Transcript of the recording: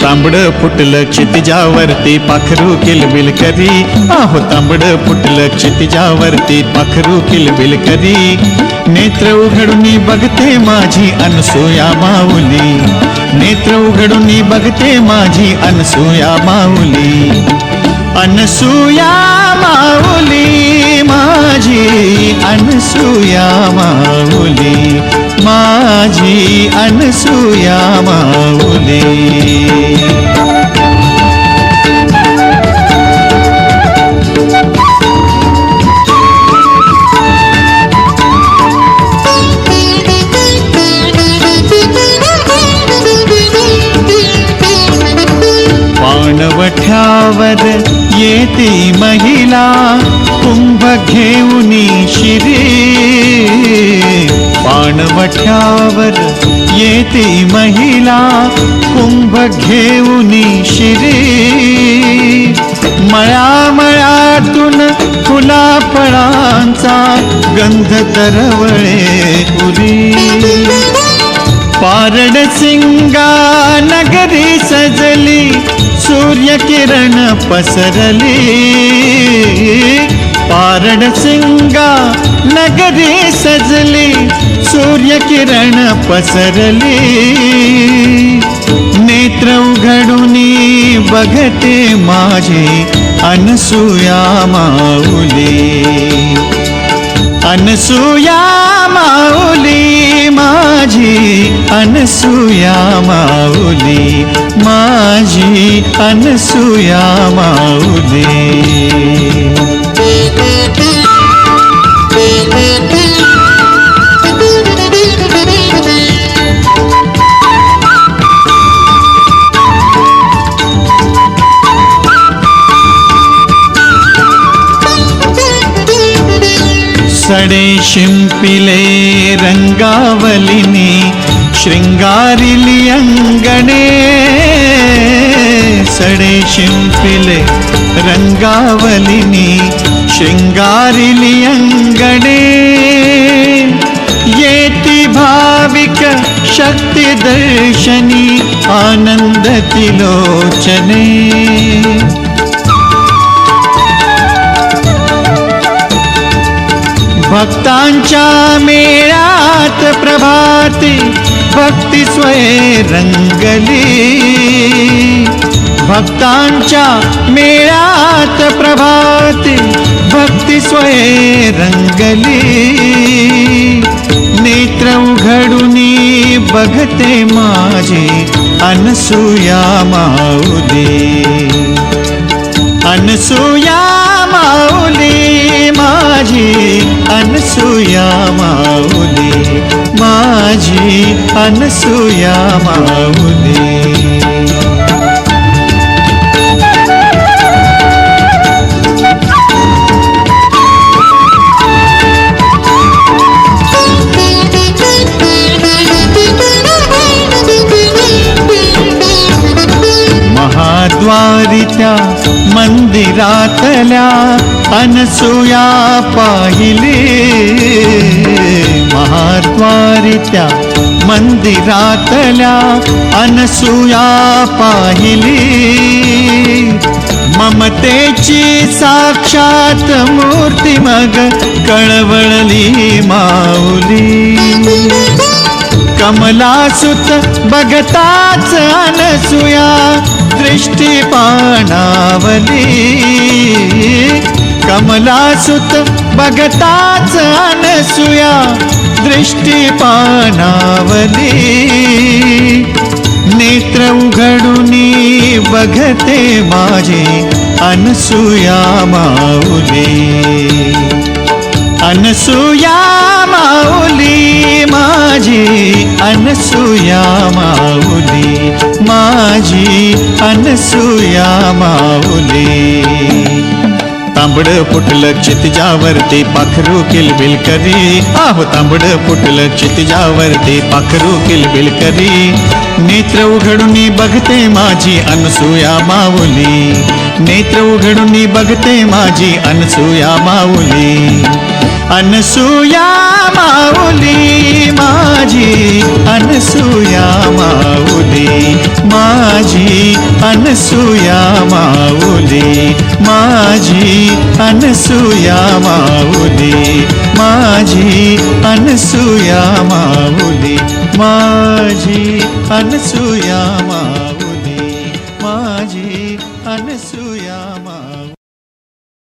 तांबडं फुटलं क्षितिजावरती पाखरू किलबिल करी, आहो तांबडं फुटलं क्षितिजावरती पाखरू किलबिल करी. नेत्र उघडून बघते माझी अनसूया माऊली, नेत्र उघडून बघते माझी अनसूया माऊली. अनसूया माऊली माझी अनसूया माऊली, माझी अनसूया माऊली. पाणवठ्यावर येती महिला कुंभ घेऊन शिरी, पाणवठ्यावर येती महिला कुंभ घेऊन शिरी. मळ्यामळ्यातून फुला फळांचा गंध दरवळे उरी. पारडसिंगा नगरी सजली सूर्यकिरण पसरली, पारडसिंगा नगरी सजली सूर्यकिरण पसरली. नेत्र उघडून बघते माझी अनसूया माऊली, अनसूया माऊली माझी अनसूया माऊली, माझी अनसूया माऊली. सडे शिंपिले रंगावलिनी शृंगारिली अंगणे, सडे शिंपिले रंगावलिनी शृंगारिली अंगणे. येती भाविक शक्ती दर्शनी आनंद तिलोचने. भक्तांच्या मेळ्यात प्रभाती भक्ती स्वये रंगली, भक्तांच्या मेळ्यात प्रभाती भक्ती स्वये रंगली. नेत्र उघडून बघते माझी अनसूया माऊली, अनसूया माऊली माझी अनसूया माऊली, माझी अनसूया माऊली. महाद्वारी त्या मंदिरातल्या अनसूया पाहिली, महाद्वारी त्या मंदिरातल्या अनसूया पाहिली. ममतेची साक्षात मूर्ती मग कळवळली माऊली. कमलासुत बघताच अनसूया दृष्टी पाणावली, कमलासुत बघताच अनसूया दृष्टी पाणावली. नेत्र उघडून बघते माझी अनसूया माऊली, अनसूया माऊली माझी अनसूया माऊली, माझी अनसूया माऊली. तांबडं फुटलं क्षितिजावरती पाखरू किलबिल करी, आहो तांबडं फुटलं क्षितिजावरती पाखरू किलबिल करी. नेत्र उघडून बघते माझी अनसूया माऊली, नेत्र उघडून बघते माझी अनसूया माऊली. अनसूया माऊली माझी अनसूया माऊली माझी अनसूया माऊली माझी अनसूया माऊली माझी अनसूया माऊली माझी अनसूया माऊली